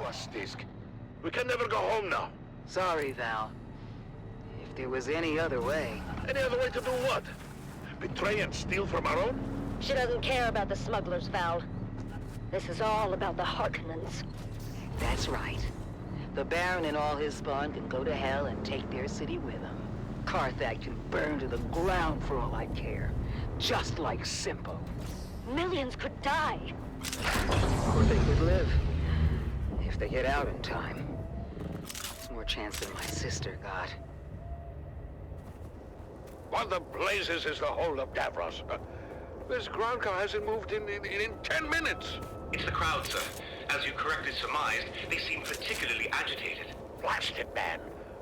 to us, Stisk. We can never go home now. Sorry, Val. If there was any other way... Any other way to do what? Betray and steal from our own? She doesn't care about the smugglers, Val. This is all about the Harkonnens. That's right. The Baron and all his spawn can go to hell and take their city with them. Carthag can burn to the ground for all I care. Just like Simpo. Millions could die. Or they could live. If they get out in time. More chance than my sister got. What the blazes is the hold of Davros? This ground car hasn't moved in 10 minutes. It's the crowd, sir. As you correctly surmised, they seem particularly agitated. Blast it, man.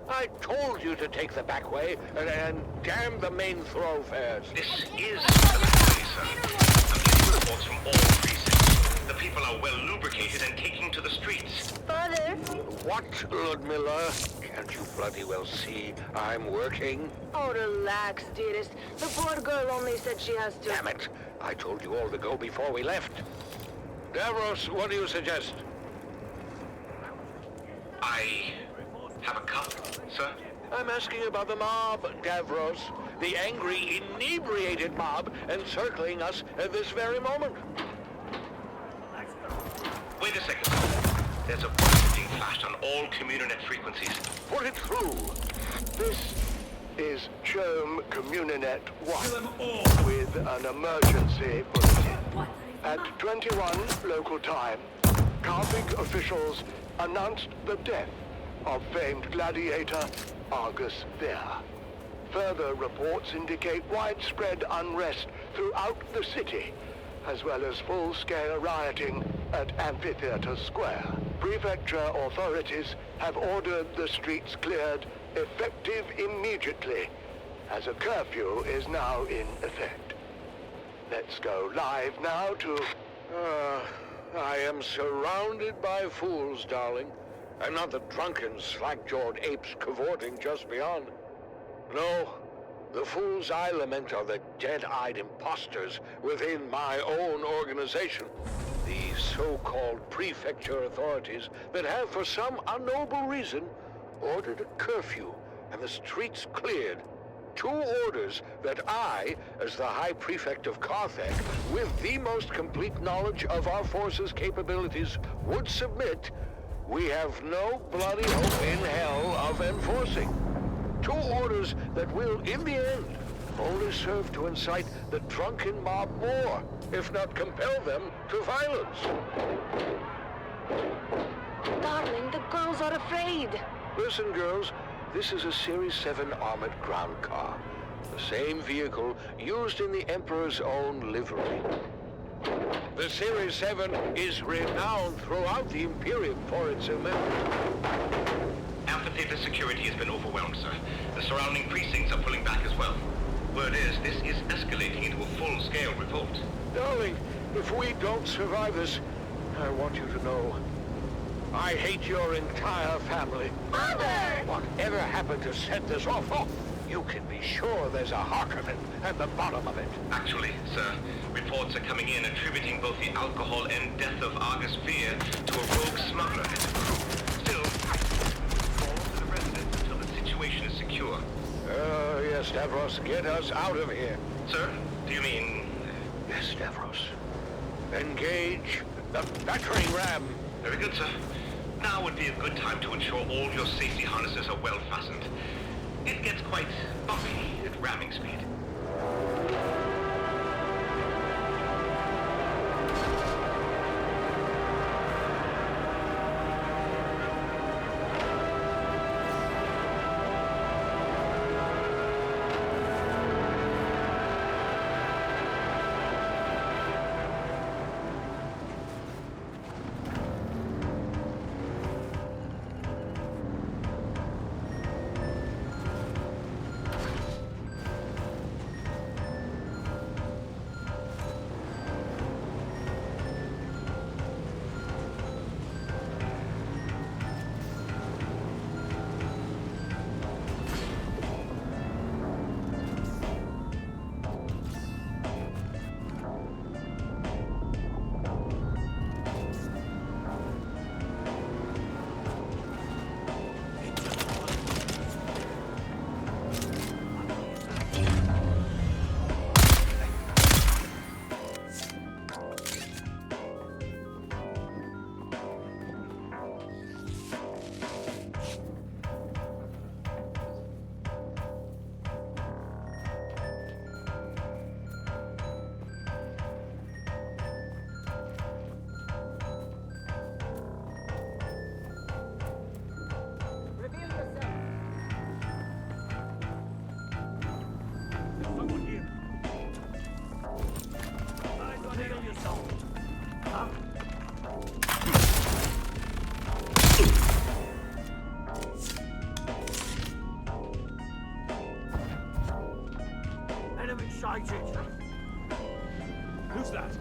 I told you to take the back way and damn the main thoroughfares. This is the back way, sir. I'm getting reports from all precincts. The people are well lubricated and taking to the streets. Father! What, Ludmilla? Can't you bloody well see I'm working? Oh, relax, dearest. The poor girl only said she has to... Damn it. I told you all to go before we left. Davros, what do you suggest? I have a cup, sir? I'm asking about the mob, Davros. The angry, inebriated mob encircling us at this very moment. Wait a second, sir. There's a bulletin being flashed on all Communinet frequencies. Put it through. This is CHOAM Communinet 1 with an emergency bulletin. At 21 local time, Carthag officials announced the death of famed gladiator Argus Ver. Further reports indicate widespread unrest throughout the city, as well as full-scale rioting at Amphitheater Square. Prefecture authorities have ordered the streets cleared, effective immediately, as a curfew is now in effect. Let's go live now to... I am surrounded by fools, darling. I'm not the drunken, slack-jawed apes cavorting just beyond. No, the fools I lament are the dead-eyed imposters within my own organization. These so-called prefecture authorities that have, for some unknowable reason, ordered a curfew and the streets cleared. Two orders that I, as the High Prefect of Carthag, with the most complete knowledge of our forces' capabilities, would submit, we have no bloody hope in hell of enforcing. Two orders that will, in the end, only serve to incite the drunken mob more, if not compel them to violence. Darling, the girls are afraid. Listen, girls, this is a Series 7 armored ground car. The same vehicle used in the Emperor's own livery. The Series 7 is renowned throughout the Imperium for its immense. Amphitheater security has been overwhelmed, sir. The surrounding precincts are pulling back as well. Word is, this is escalating into a full-scale revolt. Darling, if we don't survive this, I want you to know, I hate your entire family. Father! Whatever happened to set this off? Oh, you can be sure there's a Harkonnen at the bottom of it. Actually, sir, reports are coming in attributing both the alcohol and death of Argus Fear to a rogue smuggler and his crew. Still, call to the residents until the situation is secure. Yes, Davros, get us out of here. Sir, do you mean... Yes, Davros. Engage the battering ram. Very good, sir. Now would be a good time to ensure all your safety harnesses are well fastened. It gets quite bumpy at ramming speed. Enemy sighted! Who's that?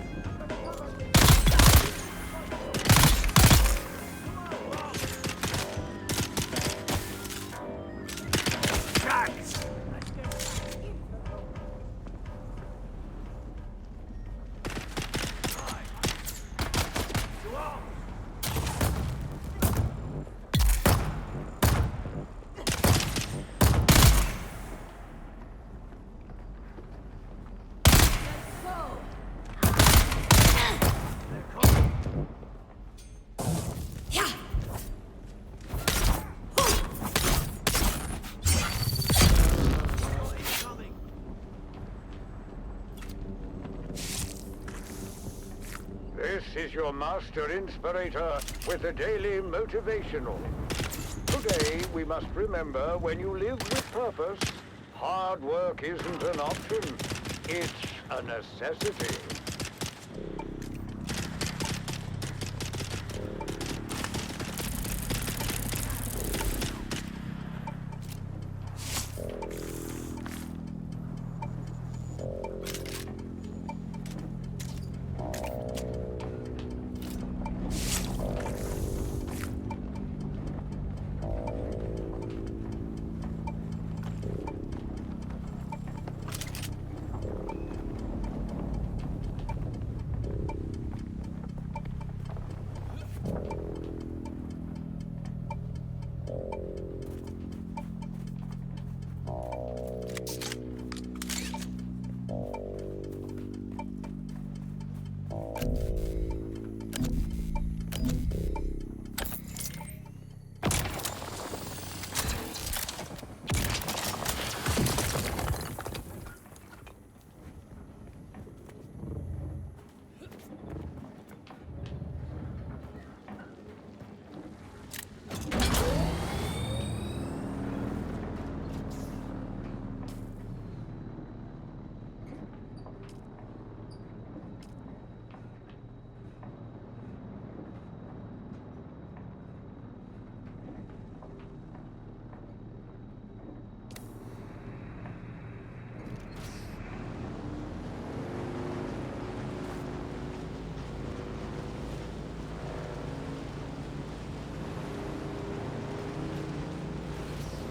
This is your master inspirator with the daily motivational. Today, we must remember when you live with purpose, hard work isn't an option. It's a necessity.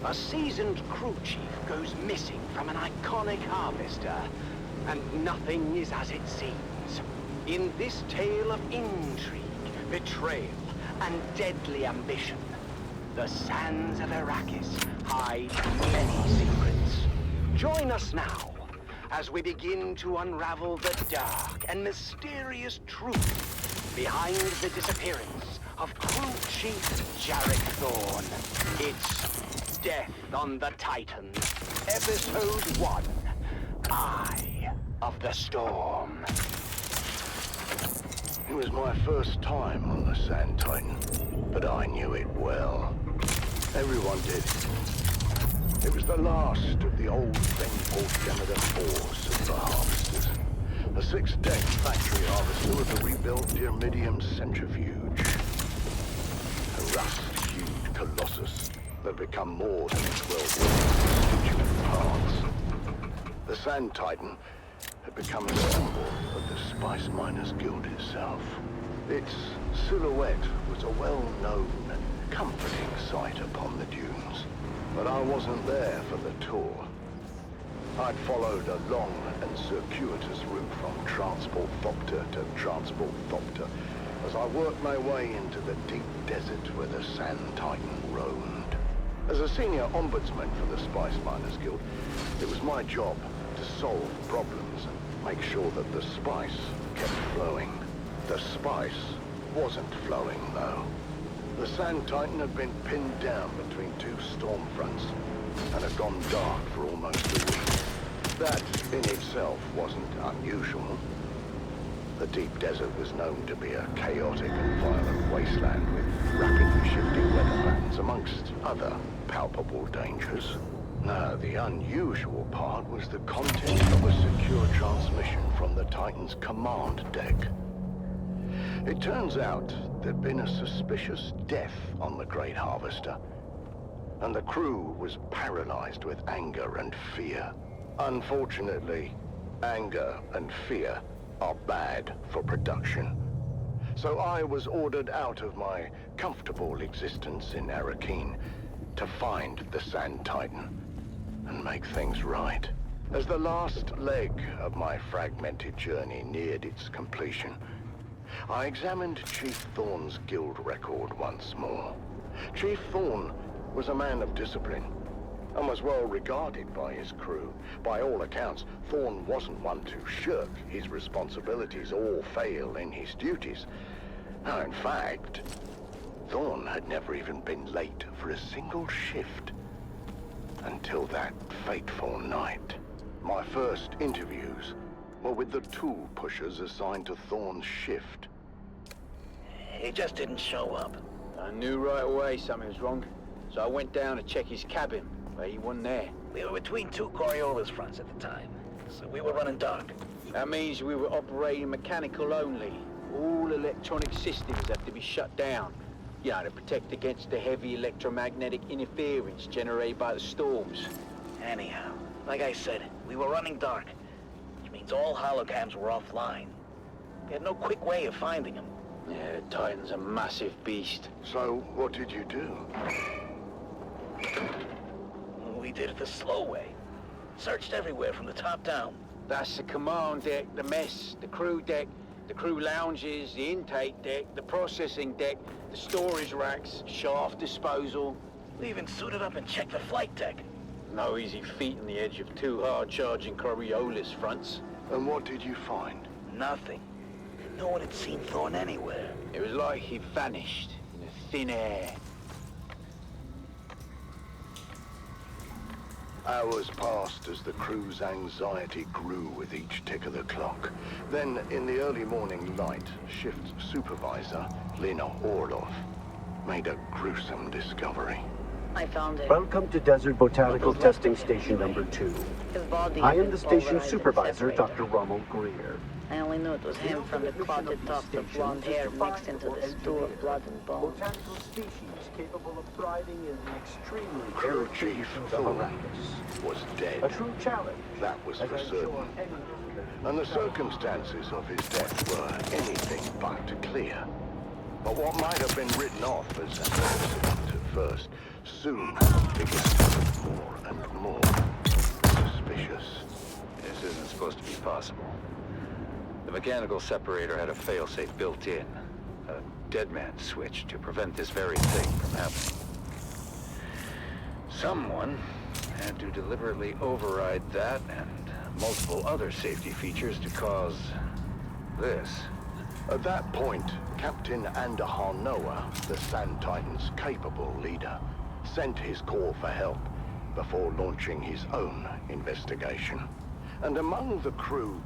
A seasoned crew chief goes missing from an iconic harvester, and nothing is as it seems. In this tale of intrigue, betrayal, and deadly ambition, the sands of Arrakis hide many secrets. Join us now as we begin to unravel the dark and mysterious truth behind the disappearance of crew chief Jarek Thorne. It's Death on the Titan, Episode 1, Eye of the Storm. It was my first time on the Sand Titan, but I knew it well. Everyone did. It was the last of the old Venport Demeter force of the harvesters. A 6-deck factory harvester with a rebuilt Dyrmidium centrifuge. A rust-hued colossus that had become more than 12 constituent parts. The Sand Titan had become a symbol of the Spice Miners Guild itself. Its silhouette was a well-known and comforting sight upon the dunes. But I wasn't there for the tour. I'd followed a long and circuitous route from Transport Thopter to Transport Thopter as I worked my way into the deep desert where the Sand Titan roamed. As a senior ombudsman for the Spice Miners Guild, it was my job to solve problems and make sure that the spice kept flowing. The spice wasn't flowing, though. The Sand Titan had been pinned down between two storm fronts and had gone dark for almost a week. That, in itself, wasn't unusual. The deep desert was known to be a chaotic and violent wasteland with rapidly shifting weather patterns, amongst other palpable dangers. No, the unusual part was the content of a secure transmission from the Titan's command deck. It turns out there'd been a suspicious death on the Great Harvester, and the crew was paralyzed with anger and fear. Unfortunately, anger and fear are bad for production. So I was ordered out of my comfortable existence in Arakeen to find the Sand Titan and make things right. As the last leg of my fragmented journey neared its completion, I examined Chief Thorne's guild record once more. Chief Thorne was a man of discipline and was well regarded by his crew. By all accounts, Thorne wasn't one to shirk his responsibilities or fail in his duties. Now, in fact, Thorne had never even been late for a single shift until that fateful night. My first interviews were with the tool pushers assigned to Thorne's shift. He just didn't show up. I knew right away something was wrong, so I went down to check his cabin, but he wasn't there. We were between two Coriolis fronts at the time, so we were running dark. That means we were operating mechanical only. All electronic systems had to be shut down, you know, to protect against the heavy electromagnetic interference generated by the storms. Anyhow, like I said, we were running dark, which means all holocams were offline. We had no quick way of finding them. Yeah, Titan's a massive beast. So, what did you do? We did it the slow way. Searched everywhere from the top down. That's the command deck, the mess, the crew deck, the crew lounges, the intake deck, the processing deck, the storage racks, shaft disposal. We even suited up and checked the flight deck. No easy feat on the edge of two hard-charging Coriolis fronts. And what did you find? Nothing. No one had seen Thorne anywhere. It was like he vanished in the thin air. Hours passed as the crew's anxiety grew with each tick of the clock. Then, in the early morning light, shift supervisor Lena Orlov made a gruesome discovery. I found it. Welcome to Desert Botanical Testing Station number 2. His body I had am been the station pulverized and supervisor, separated. Dr. Rommel Greer. I only knew it was him from the clotted tufts of blonde hair mixed into the stew of blood and bone. Botanical species capable of thriving in the extremely Crew arid Chief conditions of Thorne Arrakis. was A dead. true challenge. That was as for I'm certain. sure any visitor- And the circumstances of his death were anything but clear. But what might have been written off as an accident at first soon began to look more and more suspicious. This isn't supposed to be possible. The mechanical separator had a failsafe built in, a dead man switch to prevent this very thing from happening. Someone had to deliberately override that and multiple other safety features to cause this. At that point, Captain Andahar Noah, the Sand Titan's capable leader, sent his call for help before launching his own investigation. And among the crew,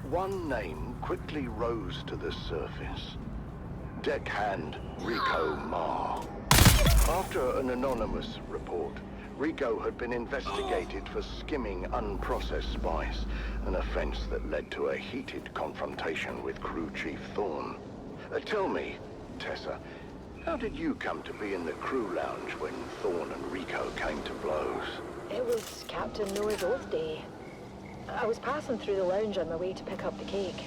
one name quickly rose to the surface. Deckhand Rico Marr. After an anonymous report, Rico had been investigated for skimming unprocessed spice, an offense that led to a heated confrontation with Crew Chief Thorne. Tell me, Tessa, how did you come to be in the crew lounge when Thorne and Rico came to blows? It was Captain Noah's Oath Day. I was passing through the lounge on my way to pick up the cake.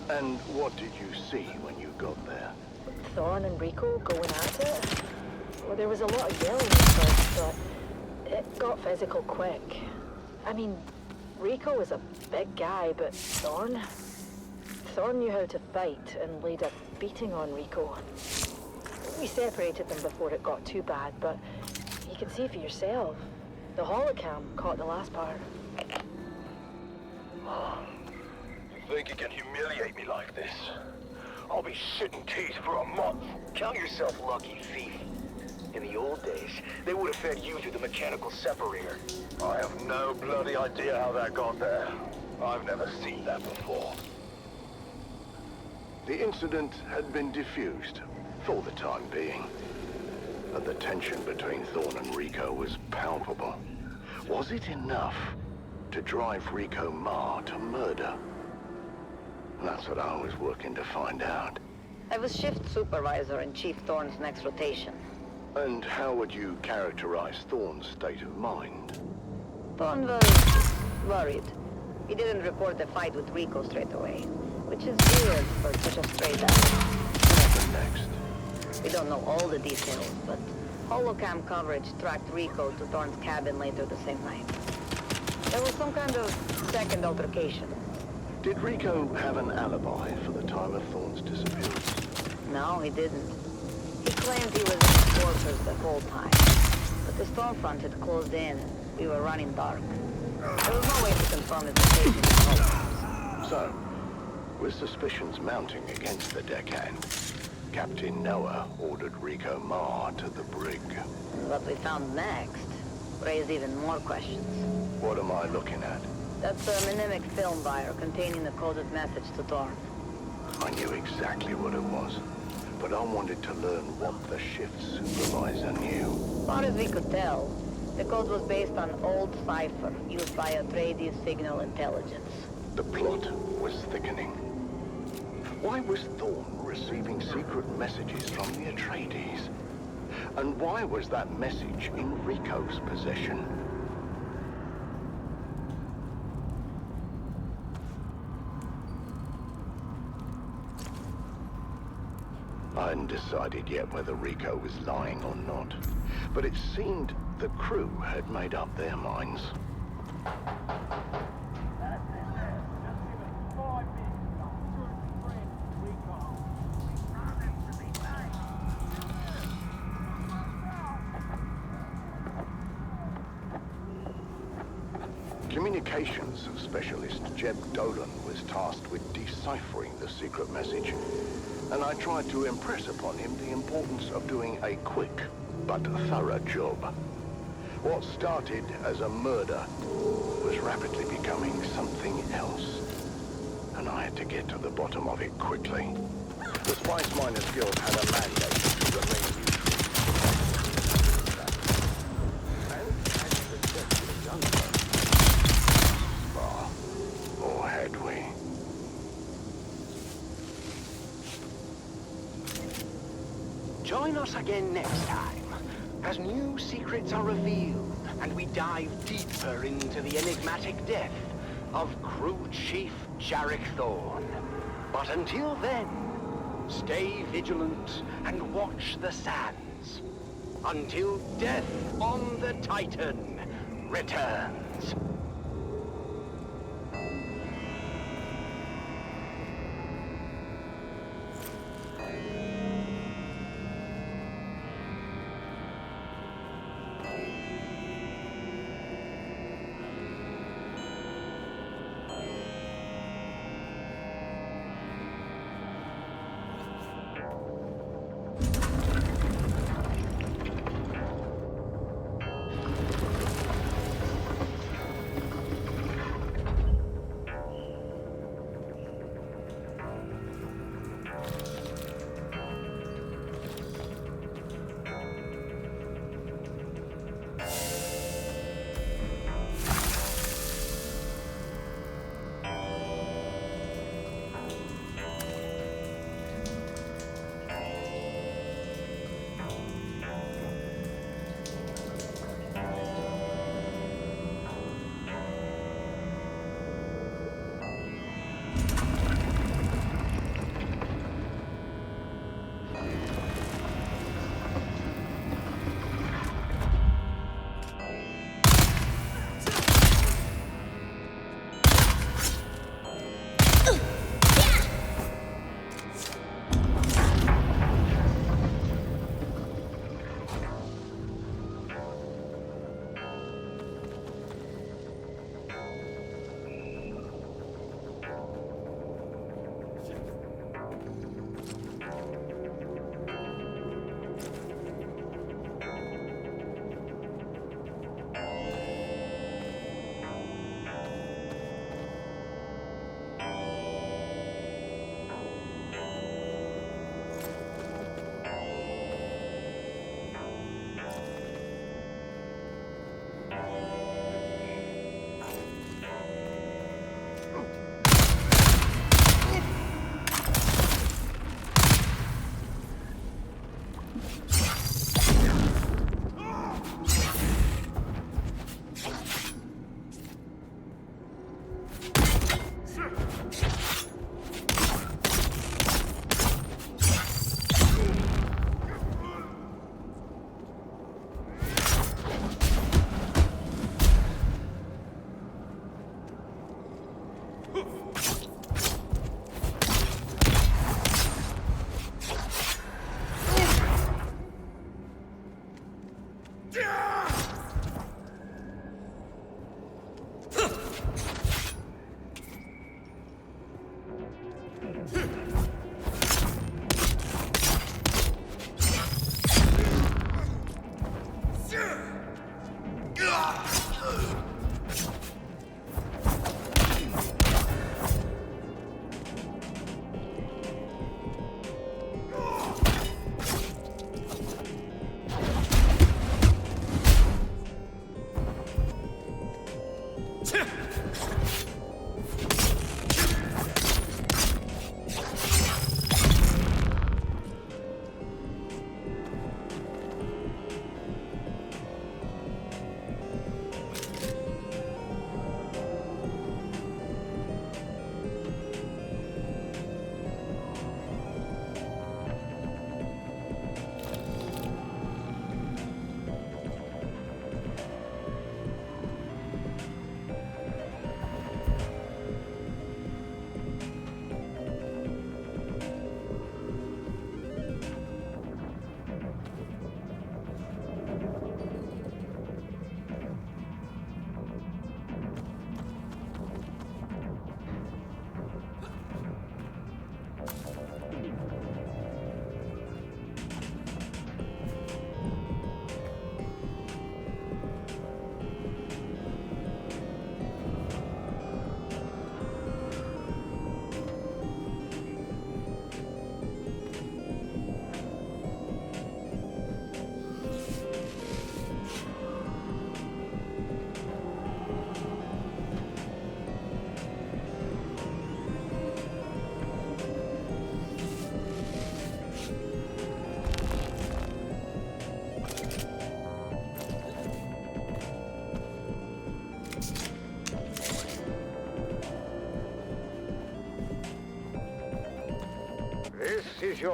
And what did you see when you got there? Thorne and Rico going at it. Well, there was a lot of yelling at first, but it got physical quick. I mean, Rico was a big guy, but Thorne knew how to fight and laid a beating on Rico. We separated them before it got too bad, but you can see for yourself. The holocam caught the last part. You think you can humiliate me like this? I'll be shitting teeth for a month. Count yourself lucky, thief. In the old days, they would have fed you through the mechanical separator. I have no bloody idea how that got there. I've never seen that before. The incident had been diffused, for the time being. But the tension between Thorne and Rico was palpable. Was it enough to drive Rico Marr to murder? That's what I was working to find out. I was shift supervisor in Chief Thorne's next rotation. And how would you characterize Thorne's state of mind? Thorne was worried. He didn't report the fight with Rico straight away, which is weird for such a stray guy. What happened next? We don't know all the details, but holocam coverage tracked Rico to Thorne's cabin later the same night. There was some kind of second altercation. Did Rico have an alibi for the time of Thorne's disappearance? No, he didn't. He claimed he was in his quarters the whole time. But the storm front had closed in, and we were running dark. There was no way to confirm his location with holocaust. So, with suspicions mounting against the deckhand, Captain Noah ordered Rico Ma to the brig. What we found next raised even more questions. What am I looking at? That's a mnemonic film wire containing the coded message to Thorne. I knew exactly what it was, but I wanted to learn what the shift supervisor knew. As far as we could tell, the code was based on old cipher used by Atreides signal intelligence. The plot was thickening. Why was Thorne receiving secret messages from the Atreides? And why was that message in Rico's possession? I hadn't decided yet whether Rico was lying or not, but it seemed the crew had made up their minds. Communications specialist Jeb Dolan was tasked with deciphering the secret message, and I tried to impress upon him the importance of doing a quick but thorough job. What started as a murder was rapidly becoming something else, and I had to get to the bottom of it quickly. The Spice Miners Guild had a mandate to remain neutral. And had successfully done so. Or had we? Join us again next time, as new secrets are revealed, and we dive deeper into the enigmatic death of Crew Chief Jarek Thorne. But until then, stay vigilant and watch the sands, until death on the Titan returns.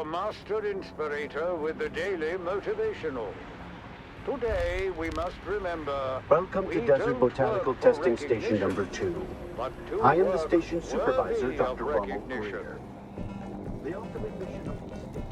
your master inspirator with the daily motivational. Today we must remember... Welcome to Desert Botanical Testing Station number 2. I am the station supervisor, Dr. Ronald Greer. The ultimate mission of the station...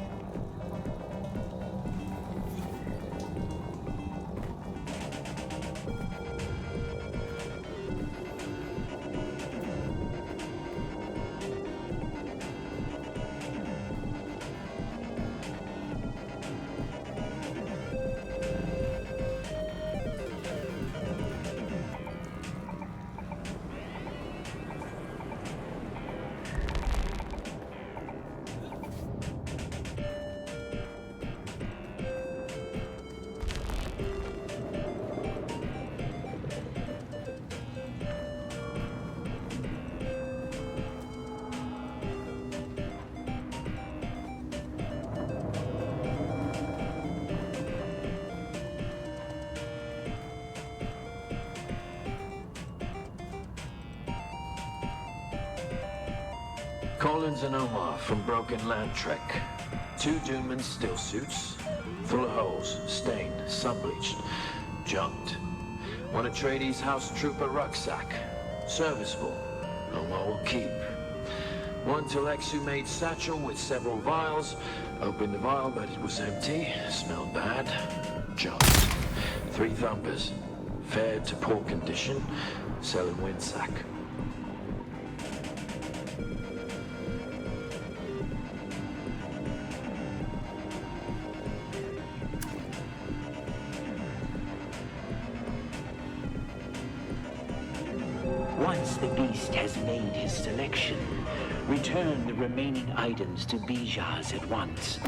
Collins and Omar from Broken Land Trek. 2 Dune still suits, full of holes, stained, sun-bleached, junked. 1 Atreides House Trooper rucksack, serviceable, Omar will keep. 1 Telexu made satchel with several vials, opened the vial but it was empty, smelled bad, junked. 3 Thumpers, fair to poor condition, selling windsack. Once the beast has made his selection, return the remaining items to Bijaz at once.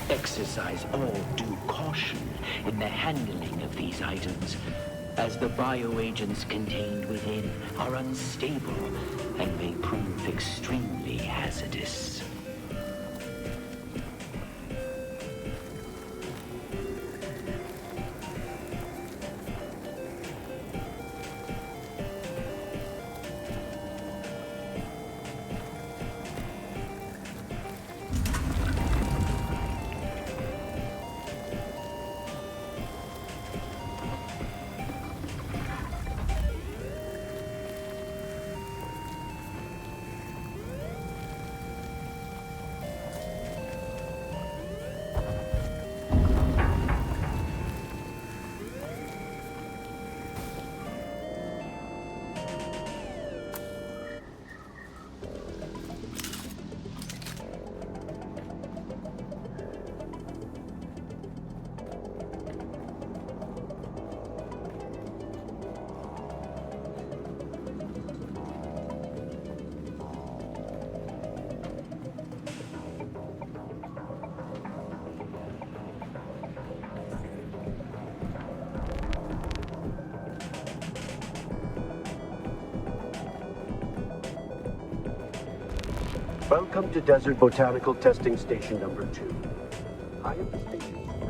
Exercise all due caution in the handling of these items, as the bioagents contained within are unstable and may prove extremely hazardous. Welcome to Desert Botanical Testing Station number 2. I am the station supervisor.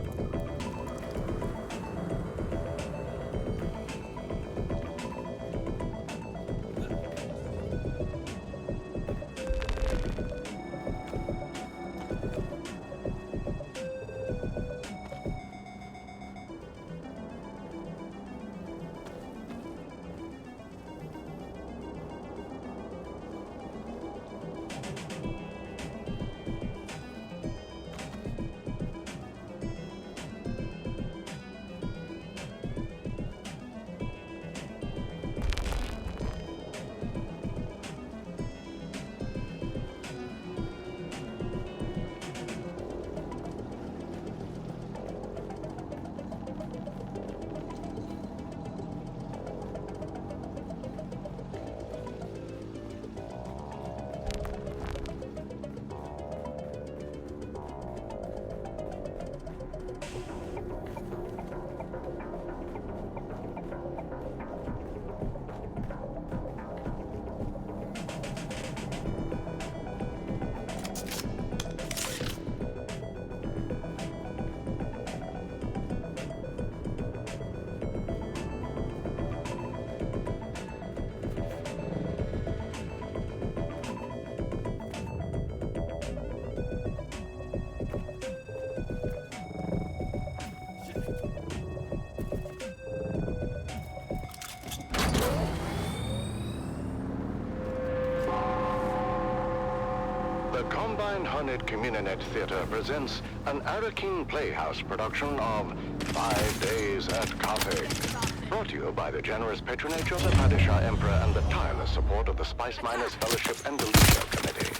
Hornet Communinet Theater presents an Arakin Playhouse production of 5 Days at Carthage. Brought to you by the generous patronage of the Padishah Emperor and the tireless support of the Spice Miners Fellowship and the Leisure Committee.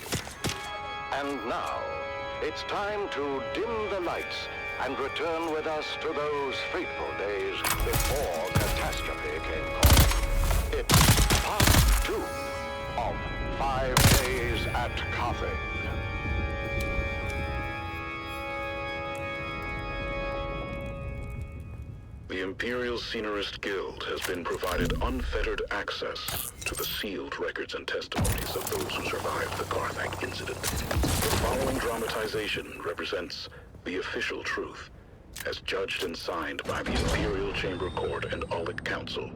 And now, it's time to dim the lights and return with us to those fateful days before catastrophe came calling. It's part 2 of 5 Days at Carthage. The Imperial Scenarist Guild has been provided unfettered access to the sealed records and testimonies of those who survived the Carthage incident. The following dramatization represents the official truth, as judged and signed by the Imperial Chamber Court and Aulic Council.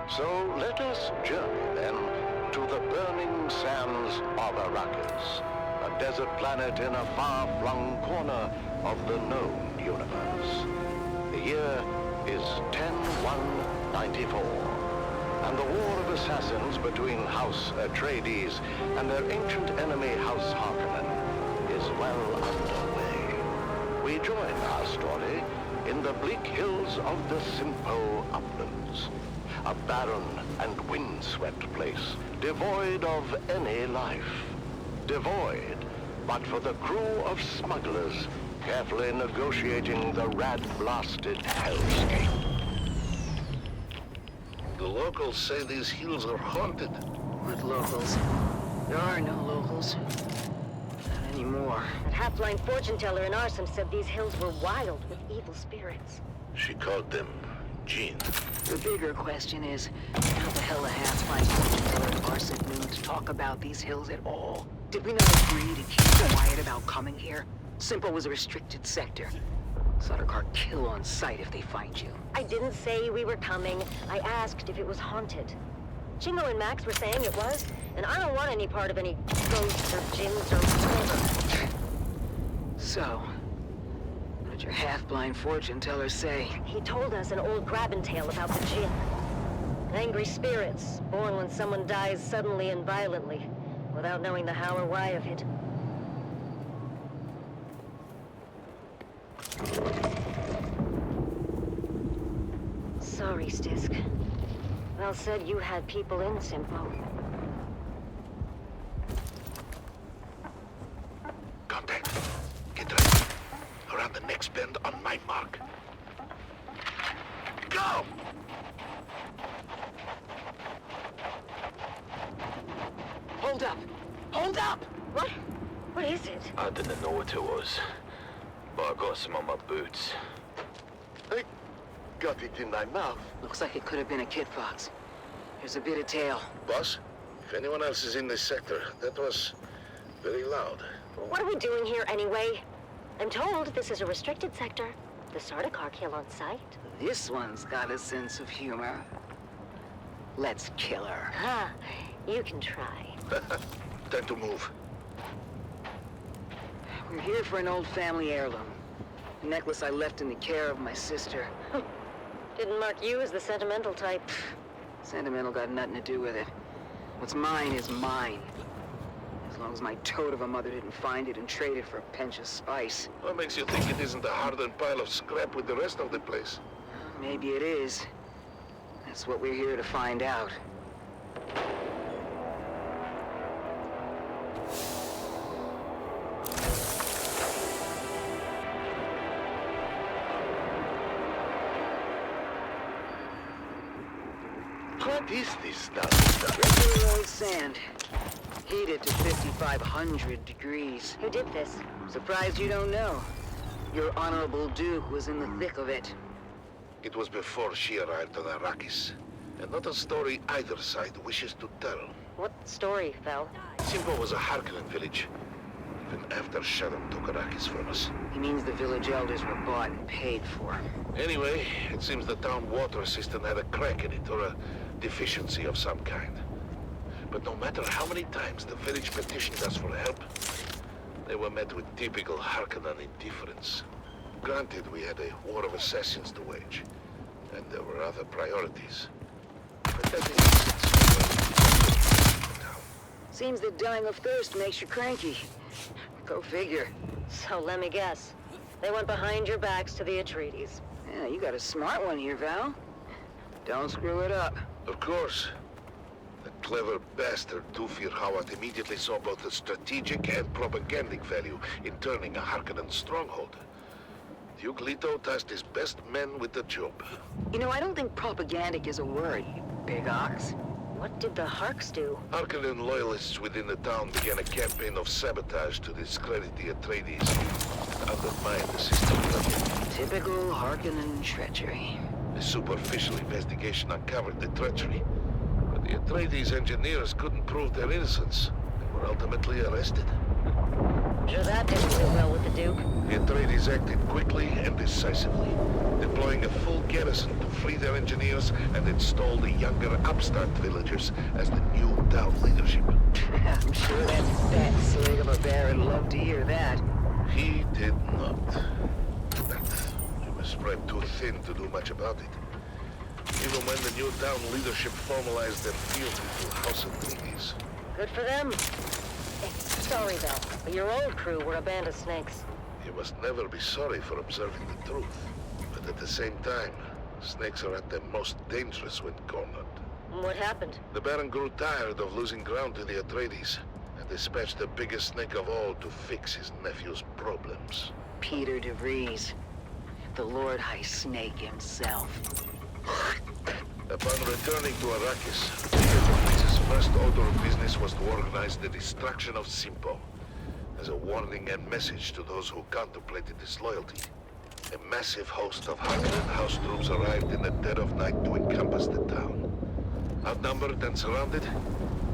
So let us journey then to the burning sands of Arrakis, a desert planet in a far-flung corner of the known universe. The year is 10-1-94, and the war of assassins between House Atreides and their ancient enemy House Harkonnen is well underway. We join our story in the bleak hills of the Simpo Uplands, a barren and windswept place, devoid of any life. Devoid, but for the crew of smugglers carefully negotiating the rat-blasted hellscape. The locals say these hills are haunted. What locals? There are no locals. Not anymore. That half-blind fortune teller in Arsum said these hills were wild with evil spirits. She called them Jinn. The bigger question is, how the hell the half-blind fortune teller in Arsum knew to talk about these hills at all? Did we not agree to keep quiet about coming here? Simple was a restricted sector. Sardaukar kill on sight if they find you. I didn't say we were coming. I asked if it was haunted. Chingo and Max were saying it was, and I don't want any part of any ghosts or jinns or whatever. So, what did your half-blind fortune teller say? He told us an old grabbing tale about the Jinn. Angry spirits, born when someone dies suddenly and violently, without knowing the how or why of it. Sorry, Stisk. Val said you had people in Simpo. Contact. Get ready. Around the next bend on my mark. Go! Hold up! Hold up! What? What is it? I didn't know what it was, but I got some on my boots. I got it in my mouth. Looks like it could have been a kit fox. There's a bit of tail. Boss, if anyone else is in this sector, that was very loud. What are we doing here anyway? I'm told this is a restricted sector. The Sardaukar kill on sight. This one's got a sense of humor. Let's kill her. Ha! You can try. Time to move. We're here for an old family heirloom. A necklace I left in the care of my sister. Didn't mark you as the sentimental type. Sentimental got nothing to do with it. What's mine is mine. As long as my toad of a mother didn't find it and trade it for a pinch of spice. What makes you think it isn't a hardened pile of scrap with the rest of the place? Maybe it is. That's what we're here to find out. What is this stuff? Regular old sand. Heated to 5,500 degrees. Who did this? Surprised you don't know. Your Honorable Duke was in the thick of it. It was before she arrived on Arrakis, and not a story either side wishes to tell. What story, Val? Simpo was a Harkonnen village, even after Shadow took Arrakis from us. He means the village elders were bought and paid for. Anyway, it seems the town water system had a crack in it, or a deficiency of some kind. But no matter how many times the village petitioned us for help, they were met with typical Harkonnen indifference. Granted, we had a war of assassins to wage, and there were other priorities. But that is Seems that dying of thirst makes you cranky. Go figure. So let me guess. They went behind your backs to the Atreides. Yeah, you got a smart one here, Val. Don't screw it up. Of course. The clever bastard Dufir Hawat immediately saw both the strategic and propagandic value in turning a Harkonnen stronghold. Duke Leto tasked his best men with the job. You know, I don't think propagandic is a word, you big ox. What did the Harks do? Harkonnen loyalists within the town began a campaign of sabotage to discredit the Atreides and undermine the system. Typical Harkonnen treachery. A superficial investigation uncovered the treachery, but the Atreides engineers couldn't prove their innocence. They were ultimately arrested. Sure that didn't sit well with the Duke. The Atreides acted quickly and decisively, deploying a full garrison to free their engineers and install the younger upstart villagers as the new town leadership. I'm sure that fat slug of a Baron loved to hear that. He did not. But he was spread too thin to do much about it. Even when the new town leadership formalized their field into House Atreides. Good for them. Hey, sorry, Val, but your old crew were a band of snakes. You must never be sorry for observing the truth. But at the same time, snakes are at their most dangerous when cornered. What happened? The Baron grew tired of losing ground to the Atreides, and dispatched the biggest snake of all to fix his nephew's problems. Peter DeVries, the Lord High Snake himself. Upon returning to Arrakis, Peter's first order of business was to organize the destruction of Simpo, as a warning and message to those who contemplated disloyalty. A massive host of Harkonnen house troops arrived in the dead of night to encompass the town. Outnumbered and surrounded,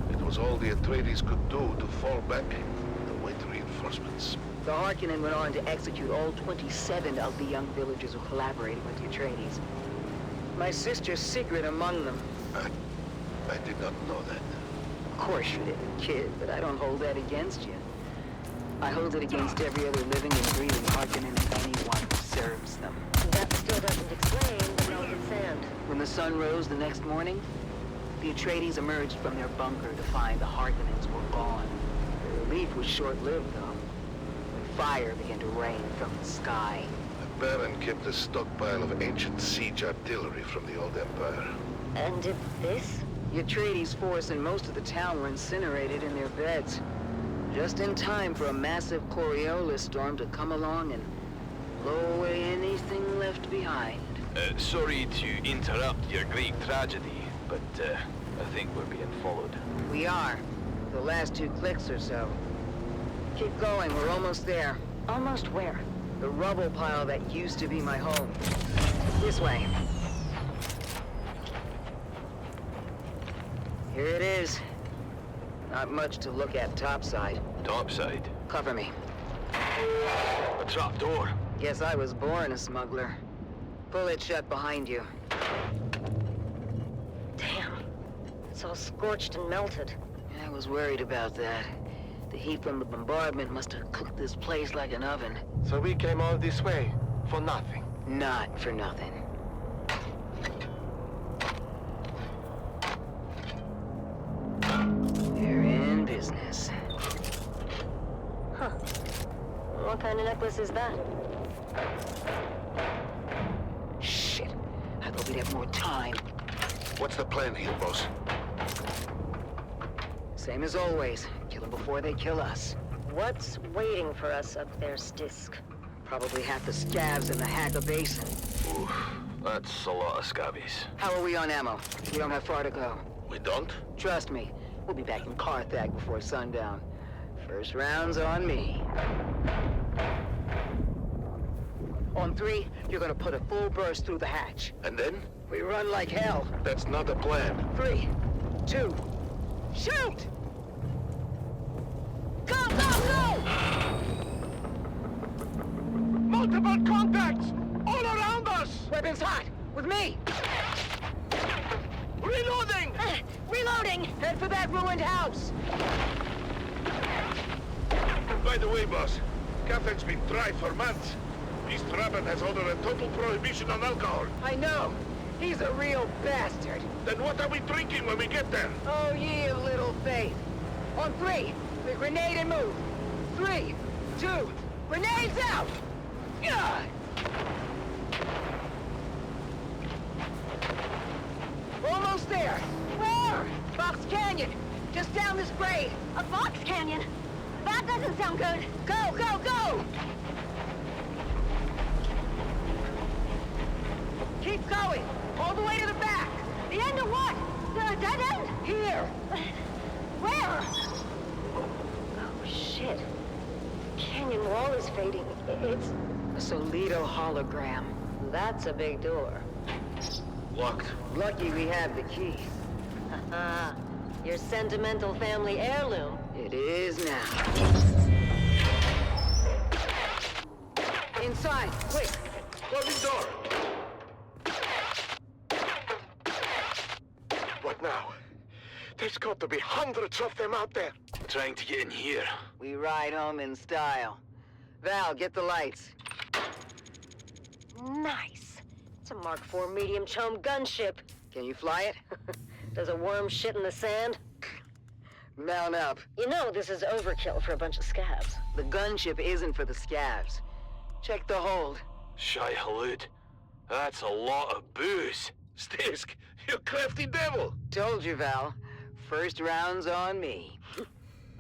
it was all the Atreides could do to fall back and await reinforcements. The Harkonnen went on to execute all 27 of the young villagers who collaborated with the Atreides. My sister's secret among them. I did not know that. Of course you didn't, kid, but I don't hold that against you. I hold it against every other living and breathing Harkonnen and anyone who serves them. That still doesn't explain the melted sand. When the sun rose the next morning, the Atreides emerged from their bunker to find the Harkonnens were gone. Their relief was short-lived, though. When fire began to rain from the sky. The Baron kept a stockpile of ancient siege artillery from the old Empire. And did this? The Atreides force and most of the town were incinerated in their beds. Just in time for a massive Coriolis storm to come along and blow away anything left behind. Sorry to interrupt your Greek tragedy, but I think we're being followed. We are. The last 2 clicks or so. Keep going, we're almost there. Almost where? The rubble pile that used to be my home. This way. Here it is. Not much to look at topside. Topside? Cover me. A trapdoor. Guess I was born a smuggler. Pull it shut behind you. Damn. It's all scorched and melted. I was worried about that. The heat from the bombardment must have cooked this place like an oven. So we came all this way for nothing? Not for nothing. They're in business. Huh. What kind of necklace is that? Shit. I thought we'd have more time. What's the plan here, boss? Same as always. Kill them before they kill us. What's waiting for us up there, Stisk? Probably half the scavs in the Hagga Basin. Oof, that's a lot of scabbies. How are we on ammo? We don't have far to go. We don't? Trust me, we'll be back in Carthag before sundown. First round's on me. On 3, you're gonna put a full burst through the hatch. And then? We run like hell. That's not a plan. 3, 2, shoot! Go, go, go! Multiple contacts! All around us! Weapons hot! With me! Reloading! Reloading! Head for that ruined house! By the way, boss, Carthag's been dry for months. East Raven has ordered a total prohibition on alcohol. I know! He's a real bastard! Then what are we drinking when we get there? Oh, ye of little faith! On three. We grenade and move. 3, 2, grenades out! Yeah! Almost there. Where? Fox Canyon. Just down this grade. A Fox Canyon? That doesn't sound good. Go, go, go! Keep going. All the way to the back. The end of what? The dead end? Here. Where? Oh, shit. Canyon wall is fading. It's A Solito hologram. That's a big door. Locked. Lucky we have the key. Haha. Your sentimental family heirloom. It is now. Inside, quick. Closing door. What now? There's got to be hundreds of them out there. Trying to get in here. We ride home in style. Val, get the lights. Nice. It's a Mark IV medium chum gunship. Can you fly it? Does a worm shit in the sand? Mount up. You know this is overkill for a bunch of scabs. The gunship isn't for the scabs. Check the hold. Shy Halud. That's a lot of booze. Stisk, you crafty devil. Told you, Val. First round's on me.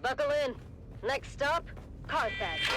Buckle in. Next stop, Carthage.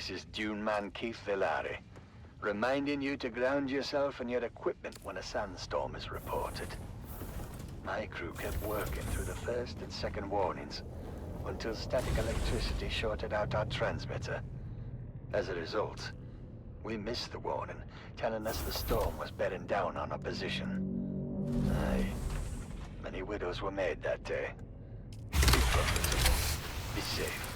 This is Dune man Keith Villari, reminding you to ground yourself and your equipment when a sandstorm is reported. My crew kept working through the first and second warnings until static electricity shorted out our transmitter. As a result, we missed the warning, telling us the storm was bearing down on our position. Aye, many widows were made that day. Be profitable. Be safe.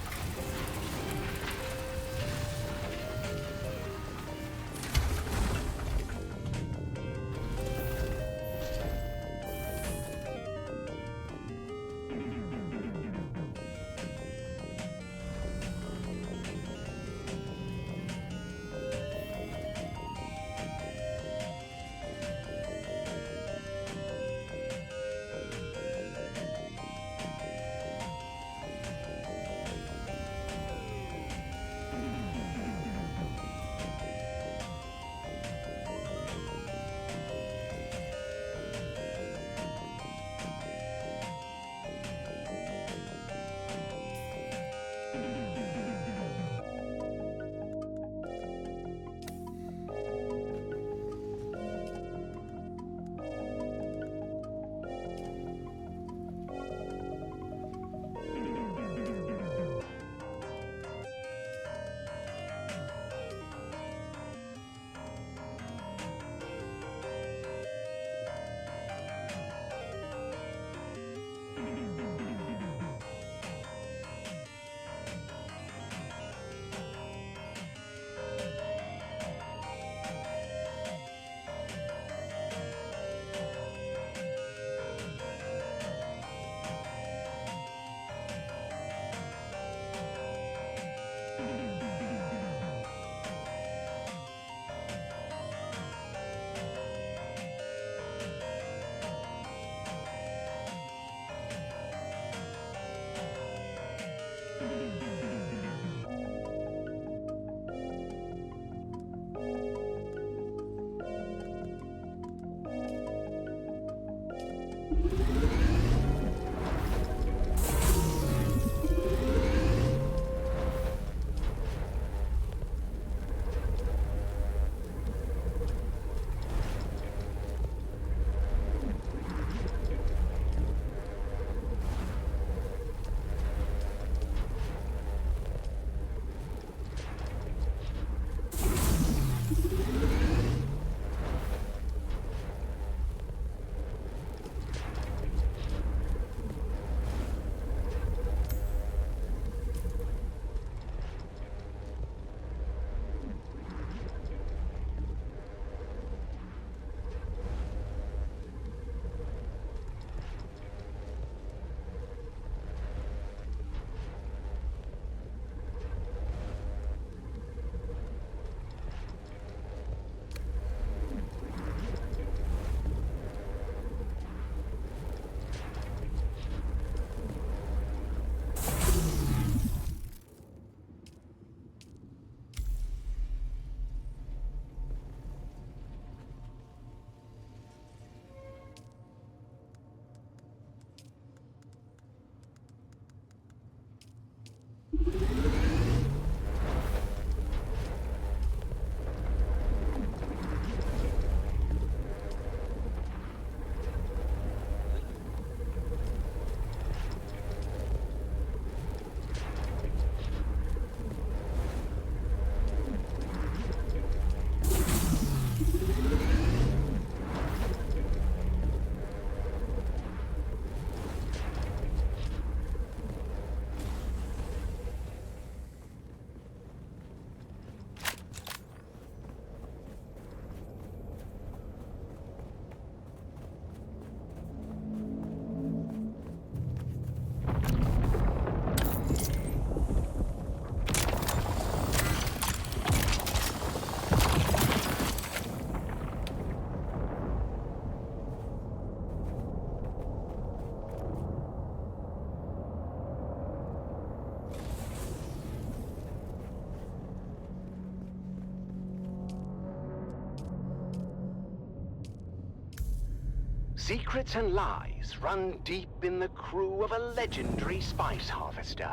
Secrets and lies run deep in the crew of a legendary spice harvester.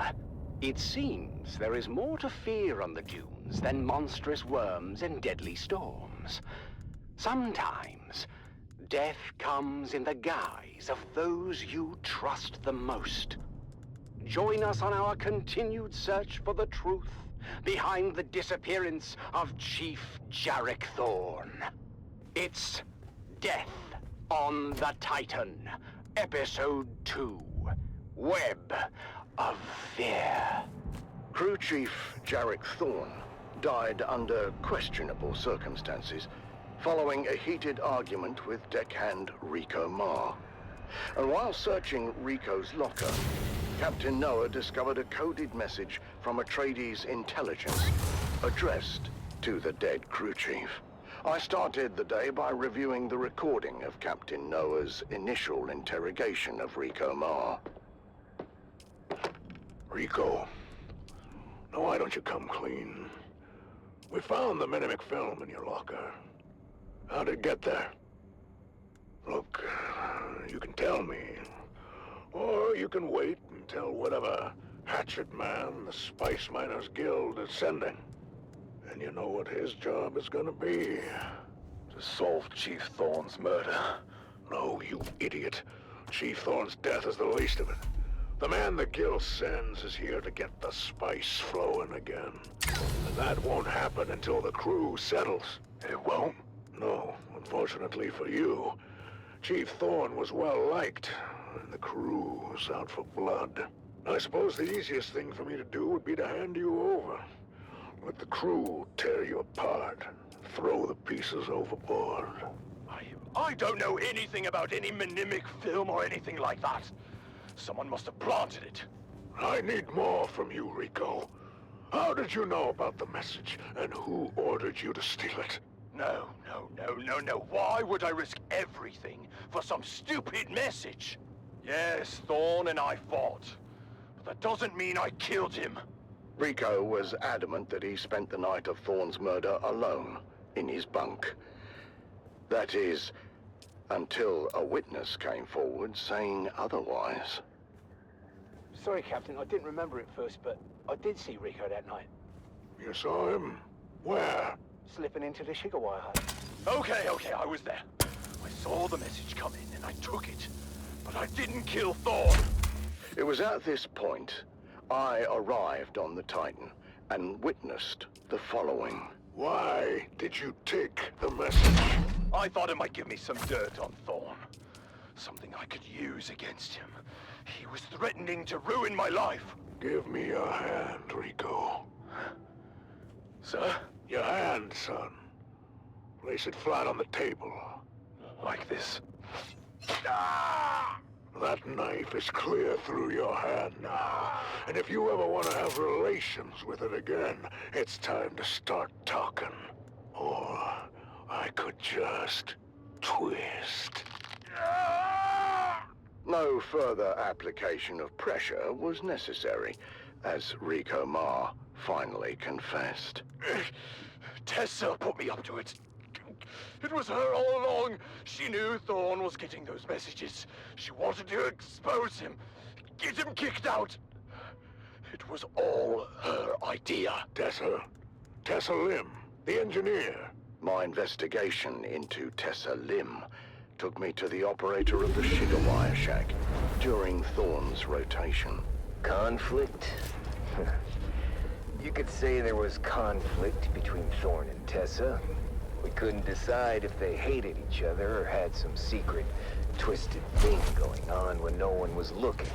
It seems there is more to fear on the dunes than monstrous worms and deadly storms. Sometimes, death comes in the guise of those you trust the most. Join us on our continued search for the truth behind the disappearance of Chief Jarek Thorne. It's Death on the Titan, Episode 2, Web of Fear. Crew Chief Jarek Thorne died under questionable circumstances following a heated argument with deckhand Rico Marr. And while searching Rico's locker, Captain Noah discovered a coded message from Atreides intelligence addressed to the dead crew chief. I started the day by reviewing the recording of Captain Noah's initial interrogation of Rico Marr. Rico, now why don't you come clean? We found the Mimic film in your locker. How'd it get there? Look, you can tell me. Or you can wait until whatever hatchet man the Spice Miners Guild is sending. And you know what his job is gonna be. To solve Chief Thorne's murder. No, you idiot. Chief Thorne's death is the least of it. The man the Guild sends is here to get the spice flowing again. And that won't happen until the crew settles. It won't? No, unfortunately for you. Chief Thorne was well liked, and the crew was out for blood. I suppose the easiest thing for me to do would be to hand you over. Let the crew tear you apart, throw the pieces overboard. I don't know anything about any mnemic film or anything like that. Someone must have planted it. I need more from you, Rico. How did you know about the message, and who ordered you to steal it? No. Why would I risk everything for some stupid message? Yes, Thorne and I fought, but that doesn't mean I killed him. Rico was adamant that he spent the night of Thorne's murder alone, in his bunk. That is, until a witness came forward saying otherwise. Sorry, Captain, I didn't remember it first, but I did see Rico that night. You saw him? Where? Slipping into the sugar wire hut. Okay, I was there. I saw the message come in and I took it, but I didn't kill Thorne. It was at this point I arrived on the Titan and witnessed the following. Why did you take the message? I thought it might give me some dirt on Thorne. Something I could use against him. He was threatening to ruin my life. Give me your hand, Rico. Sir? Your hand, son. Place it flat on the table. Like this. Ah! That knife is clear through your hand now. And if you ever want to have relations with it again, it's time to start talking. Or I could just twist. No further application of pressure was necessary, as Rico Marr finally confessed. Tessa put me up to it. It was her all along. She knew Thorne was getting those messages. She wanted to expose him, get him kicked out. It was all her idea. Tessa Lim, the engineer. My investigation into Tessa Lim took me to the operator of the sugar wire shack during Thorne's rotation. Conflict? You could say there was conflict between Thorne and Tessa. We couldn't decide if they hated each other or had some secret, twisted thing going on when no one was looking.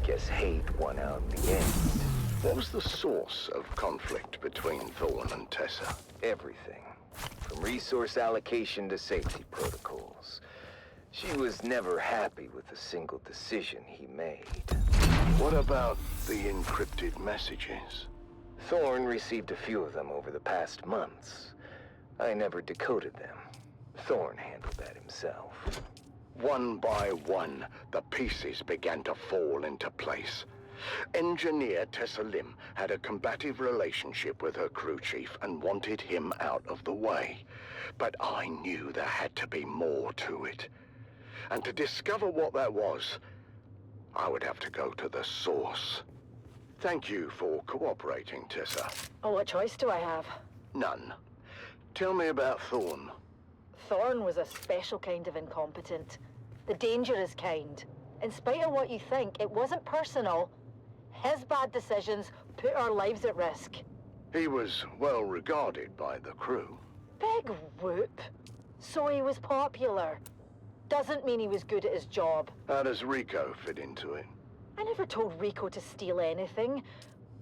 Guess hate won out in the end. What was the source of conflict between Thorne and Tessa? Everything. From resource allocation to safety protocols. She was never happy with a single decision he made. What about the encrypted messages? Thorne received a few of them over the past months. I never decoded them. Thorne handled that himself. One by one, the pieces began to fall into place. Engineer Tessa Lim had a combative relationship with her crew chief and wanted him out of the way. But I knew there had to be more to it. And to discover what that was, I would have to go to the source. Thank you for cooperating, Tessa. Oh, what choice do I have? None. Tell me about Thorn. Thorn was a special kind of incompetent. The dangerous kind. In spite of what you think, it wasn't personal. His bad decisions put our lives at risk. He was well regarded by the crew. Big whoop. So he was popular. Doesn't mean he was good at his job. How does Rico fit into it? I never told Rico to steal anything,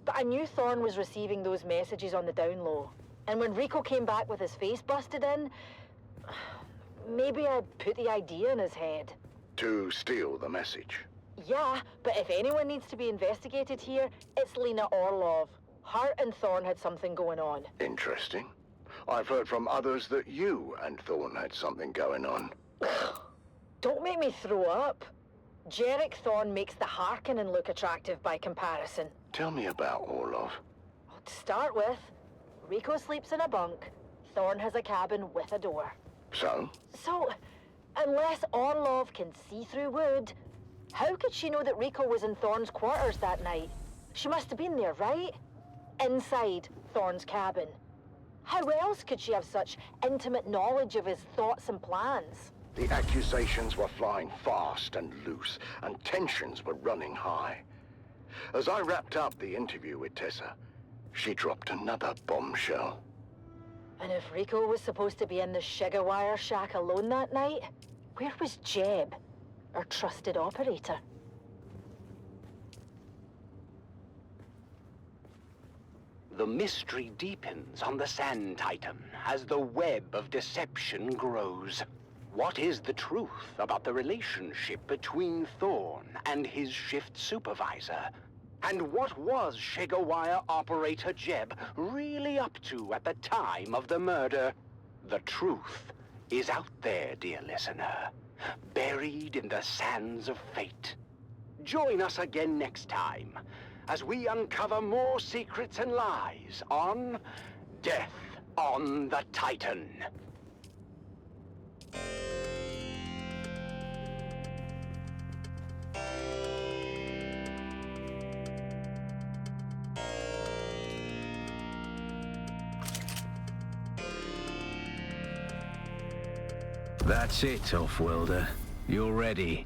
but I knew Thorn was receiving those messages on the down low. And when Rico came back with his face busted in, maybe I put the idea in his head. To steal the message? Yeah, but if anyone needs to be investigated here, it's Lena Orlov. Her and Thorn had something going on. Interesting. I've heard from others that you and Thorn had something going on. Don't make me throw up. Jarek Thorn makes the Harkonnen look attractive by comparison. Tell me about Orlov. To start with, Rico sleeps in a bunk. Thorn has a cabin with a door. So? So, unless Orlov can see through wood, how could she know that Rico was in Thorn's quarters that night? She must have been there, right? Inside Thorn's cabin. How else could she have such intimate knowledge of his thoughts and plans? The accusations were flying fast and loose, and tensions were running high. As I wrapped up the interview with Tessa, she dropped another bombshell. And if Rico was supposed to be in the Shiga shack alone that night, where was Jeb, our trusted operator? The mystery deepens on the Sand Titan as the web of deception grows. What is the truth about the relationship between Thorn and his shift supervisor? And what was Shigawire operator Jeb really up to at the time of the murder? The truth is out there, dear listener, buried in the sands of fate. Join us again next time as we uncover more secrets and lies on Death on the Titan. That's it, Offworlder. You're ready.